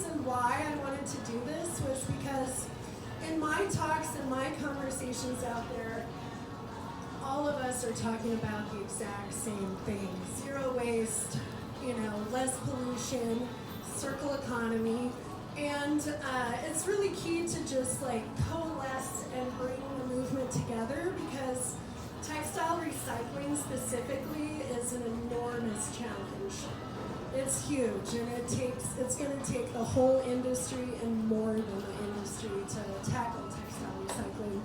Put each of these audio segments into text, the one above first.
reason why I wanted to do this was because in my talks and my conversations out there, all of us are talking about the exact same thing. Zero waste, less pollution, circle economy, and it's really key to just coalesce and bring the movement together because textile recycling specifically is an enormous challenge. It's huge, and it's going to take the whole industry and more than the industry to tackle textile recycling.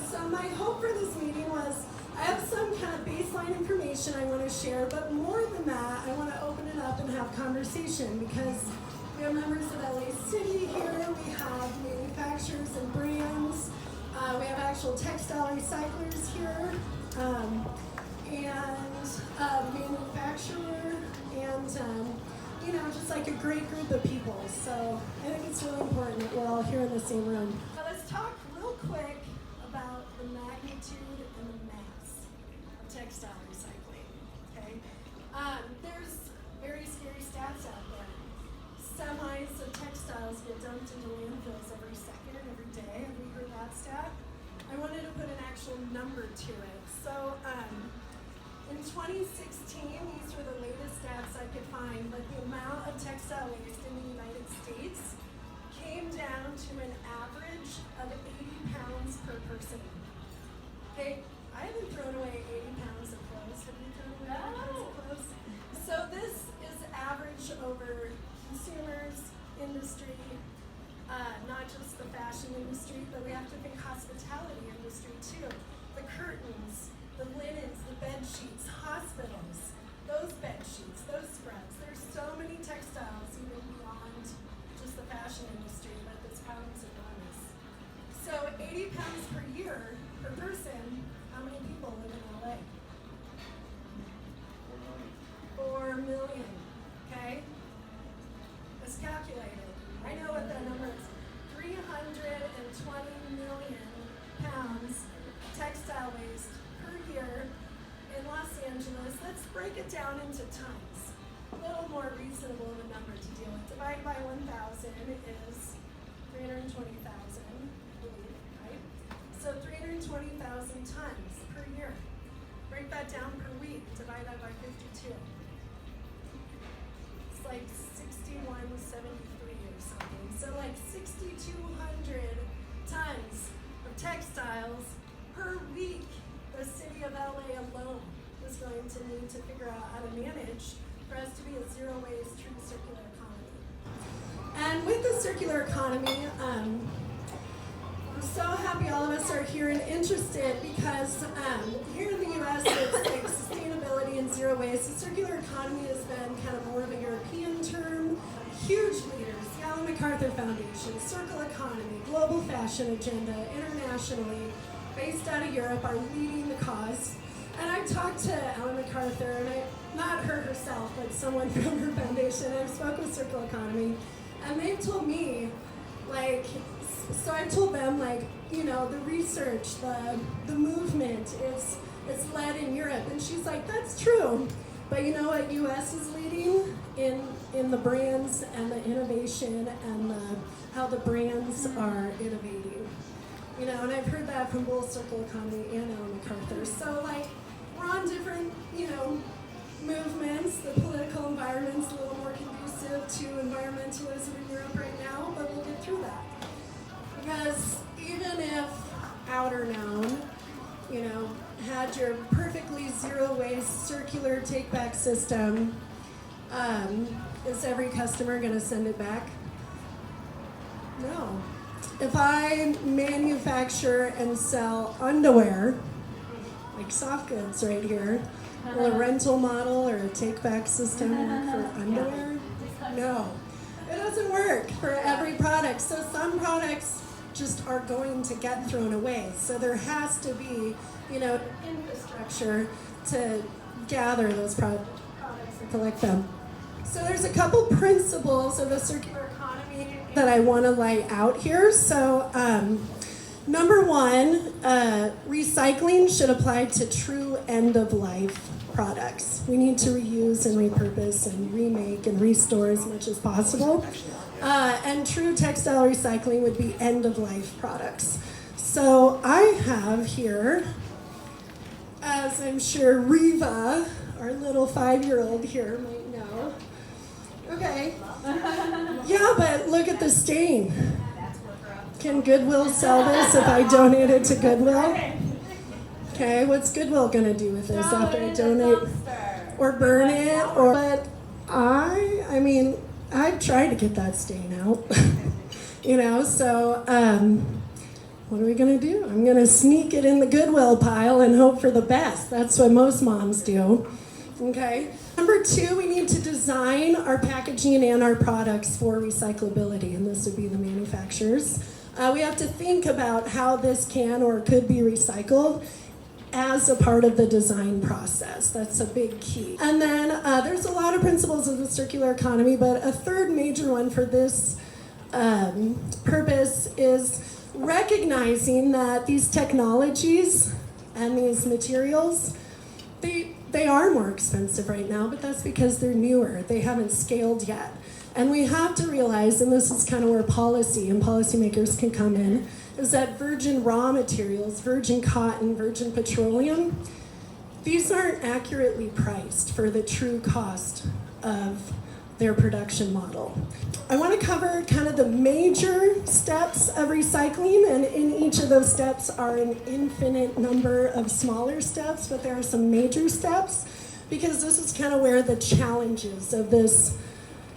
So my hope for this meeting was I have some kind of baseline information I want to share, but more than that, I want to open it up and have conversation because we have members of LA City here, we have manufacturers and brands, we have actual textile recyclers here, and a manufacturer, and just like a great group of people. So I think it's really important that we're all here in the same room. Now let's talk real quick about the magnitude and the mass of textile recycling. Okay, there's very scary stats out there. Semis of textiles get dumped into landfills every second, every day. Have we heard that stat? I wanted to put an actual number to it. So in 2016, these were the latest stats I could find, but the amount of textile waste in the United States came down to an average of 80 pounds per person. Okay, I haven't thrown away 80 pounds of clothes. Have you thrown away 80 pounds of clothes? So this is average over consumers, industry, not just the fashion industry, but we have to think hospitality industry too. The curtains, the linens, the bed sheets, hospitals, those bed sheets, those spreads. There's so many textiles even beyond just the fashion industry that this problem is enormous. So 80 pounds per year per person, how many people live in LA? 4 million, okay? It's calculated. I know what that number is. 320 million pounds textile waste per year in Los Angeles. Let's break it down into tons. A little more reasonable of a number to deal with. Divided by 1,000 is 320,000, I believe, right? So 320,000 tons per year. Break that down per week. Divide that by 52. It's like 6173 or something. So like 6,200 tons of textiles per week. The city of LA alone is going to need to figure out how to manage for us to be a zero waste, true circular economy. And with the circular economy, I'm so happy all of us are here and interested because here in the US it's like sustainability and zero waste. The circular economy has been kind of more of a European term. Huge leaders, the Ellen MacArthur Foundation, Circle Economy, Global Fashion Agenda, internationally, based out of Europe, are leading the cause. And I talked to Ellen MacArthur, and not her herself, but someone from her foundation. I spoke with Circle Economy, and they told me, so I told them, the research, the movement, it's led in Europe. And she's like, that's true. But you know what US is leading in the brands and the innovation and how the brands are innovating. And I've heard that from both Circle Economy and Ellen MacArthur. So we're on different, movements. The political environment's a little more conducive to environmentalism in Europe right now, but we'll get through that. Because even if Outerknown, had your perfectly zero waste circular take back system, is every customer going to send it back? No. If I manufacture and sell underwear, like soft goods right here, will a rental model or a take back system work for underwear? No. It doesn't work for every product. So some products just are going to get thrown away. So there has to be, infrastructure to gather those products and collect them. So there's a couple principles of a circular economy that I want to lay out here. So Number one, recycling should apply to true end-of-life products. We need to reuse and repurpose and remake and restore as much as possible. And true textile recycling would be end-of-life products. So I have here, as I'm sure Riva, our little 5-year-old here might know. Okay. Yeah, but look at the stain. Can Goodwill sell this if I donate it to Goodwill? Okay, what's Goodwill gonna do with this after I donate? Or burn it? Or but I mean, I've tried to get that stain out. You know, so what are we gonna do? I'm gonna sneak it in the Goodwill pile and hope for the best. That's what most moms do. Okay. Number two, we need to design our packaging and our products for recyclability, and this would be the manufacturers. We have to think about how this can or could be recycled as a part of the design process. That's a big key. And then there's a lot of principles of the circular economy, but a third major one for this purpose is recognizing that these technologies and these materials, they are more expensive right now, but that's because they're newer. They haven't scaled yet. And we have to realize, and this is kind of where policy and policymakers can come in, is that virgin raw materials, virgin cotton, virgin petroleum, these aren't accurately priced for the true cost of their production model. I want to cover kind of the major steps of recycling, and in each of those steps are an infinite number of smaller steps, but there are some major steps, because this is kind of where the challenges of this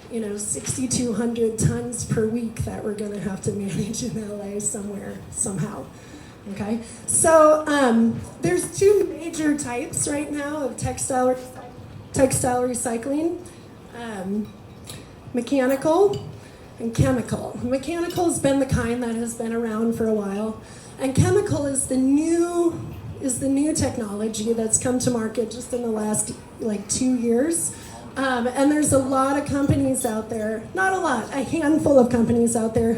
6,200 tons per week that we're going to have to manage in LA somewhere, somehow. Okay, so there's two major types right now of textile recycling, mechanical and chemical. Mechanical has been the kind that has been around for a while, and chemical is the new technology that's come to market just in the last 2 years. And there's a lot of companies out there, not a lot, a handful of companies out there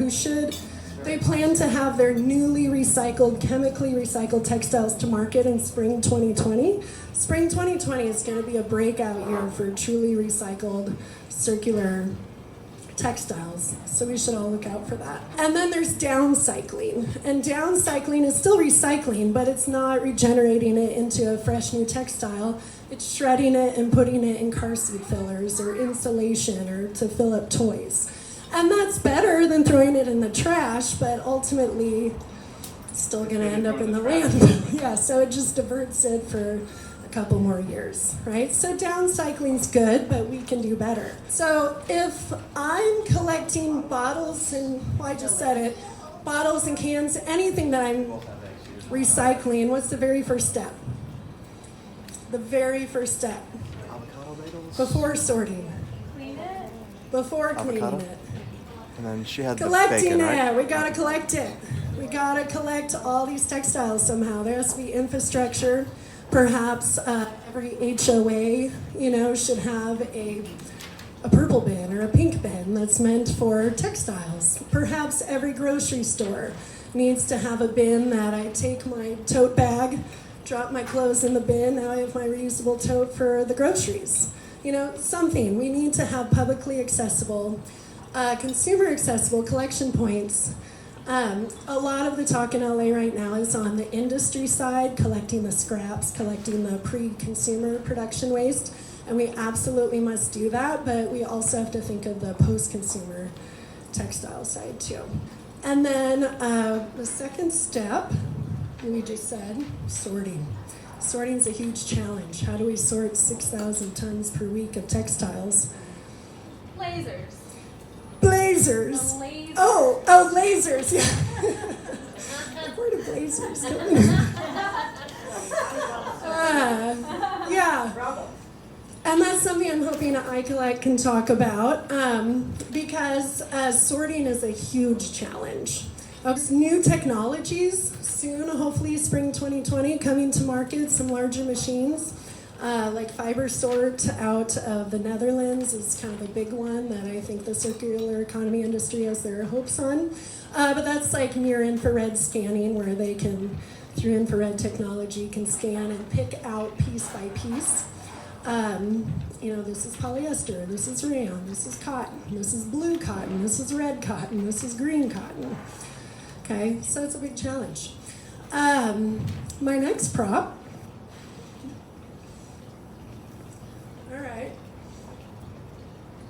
they plan to have their newly recycled, chemically recycled textiles to market in spring 2020. Spring 2020 is going to be a breakout year for truly recycled, circular textiles. So we should all look out for that. And then there's downcycling. And downcycling is still recycling, but it's not regenerating it into a fresh new textile. It's shredding it and putting it in car seat fillers or insulation or to fill up toys. And that's better than throwing it in the trash, but ultimately it's still going to end up in the landfill. Yeah, so it just diverts it for a couple more years, right? So downcycling's good, but we can do better. So if I'm collecting bottles and, well, I just said it, bottles and cans, anything that I'm recycling, what's the very first step? The very first step. Before sorting. Clean it? Before cleaning it. And then she had Collecting the bacon, right? it. We gotta collect it. We gotta collect all these textiles somehow. There has to be infrastructure. Perhaps every HOA, should have a purple bin or a pink bin that's meant for textiles. Perhaps every grocery store needs to have a bin that I take my tote bag, drop my clothes in the bin, now I have my reusable tote for the groceries. Something. We need to have publicly accessible, consumer accessible collection points. A lot of the talk in LA right now is on the industry side, collecting the scraps, collecting the pre-consumer production waste, and we absolutely must do that, but we also have to think of the post-consumer textile side too. And then the second step, we just said, sorting. Sorting's a huge challenge. How do we sort 6,000 tons per week of textiles? Blazers. Oh, lasers, yeah. Where do blazers come in? Yeah. And that's something I'm hoping iCollect can talk about because sorting is a huge challenge. New technologies, soon, hopefully spring 2020, coming to market, some larger machines. Like fiber sort out of the Netherlands is kind of a big one that I think the circular economy industry has their hopes on. But that's like near infrared scanning where they can, through infrared technology, can scan and pick out piece by piece. This is polyester, this is rayon, this is cotton, this is blue cotton, this is red cotton, this is green cotton. Okay, so it's a big challenge. My next prop. All right.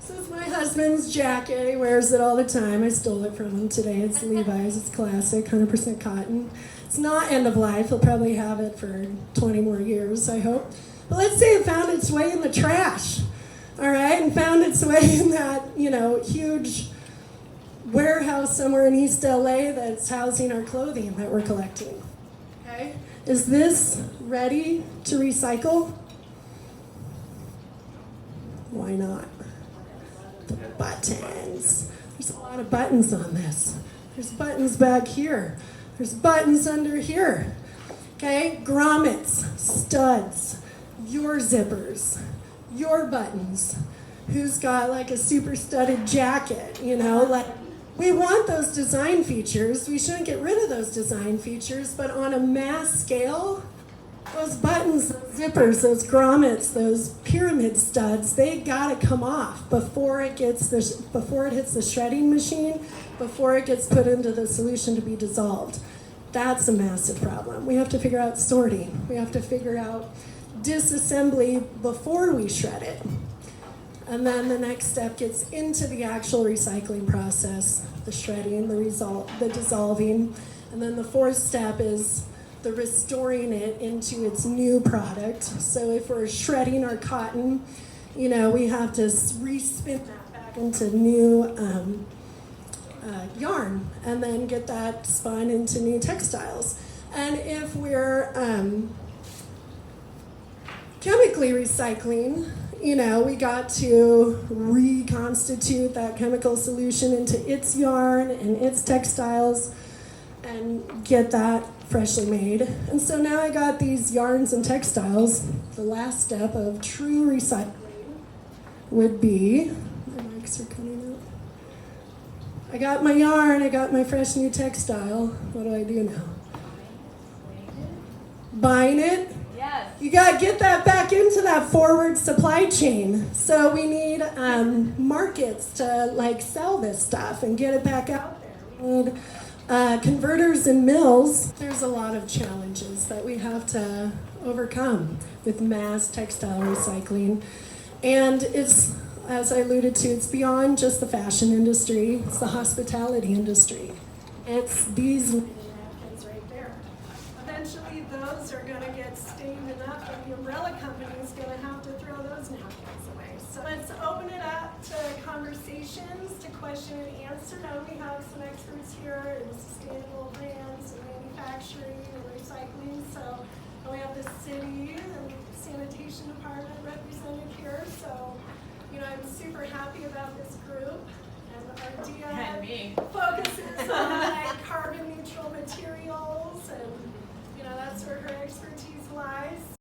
So it's my husband's jacket. He wears it all the time. I stole it from him today. It's Levi's. It's classic, 100% cotton. It's not end of life. He'll probably have it for 20 more years, I hope. But let's say it found its way in the trash, all right, and found its way in that, huge warehouse somewhere in East LA that's housing our clothing that we're collecting, okay? Is this ready to recycle? Why not? The buttons. There's a lot of buttons on this. There's buttons back here. There's buttons under here, okay? Grommets, studs, your zippers, your buttons. Who's got like a super studded jacket, like we want those design features. We shouldn't get rid of those design features, but on a mass scale, those buttons, those zippers, those grommets, those pyramid studs, they gotta come off before it hits the shredding machine, before it gets put into the solution to be dissolved. That's a massive problem. We have to figure out sorting. We have to figure out disassembly before we shred it. And then the next step gets into the actual recycling process, the shredding, the dissolving. And then the fourth step is the restoring it into its new product. So if we're shredding our cotton, we have to respin that back into new yarn and then get that spun into new textiles. And if we're chemically recycling, we got to reconstitute that chemical solution into its yarn and its textiles and get that freshly made. And so now I got these yarns and textiles. The last step of true recycling would be, my mics are coming out. I got my yarn, I got my fresh new textile. What do I do now? Buying it? Yes. You gotta get that back into that forward supply chain. So we need markets to sell this stuff and get it back out there. We need converters and mills. There's a lot of challenges that we have to overcome with mass textile recycling. And it's, as I alluded to, it's beyond just the fashion industry, it's the hospitality industry. It's these napkins right there. Eventually those are gonna get stained enough that the umbrella company is gonna have to throw those napkins away. So let's open it up to conversations, to question and answer. Now we have some experts here in sustainable brands and manufacturing and recycling. So we have the city and sanitation department represented here. So, I'm super happy about this group. And our DIA focuses on carbon neutral materials, and that's where her expertise lies.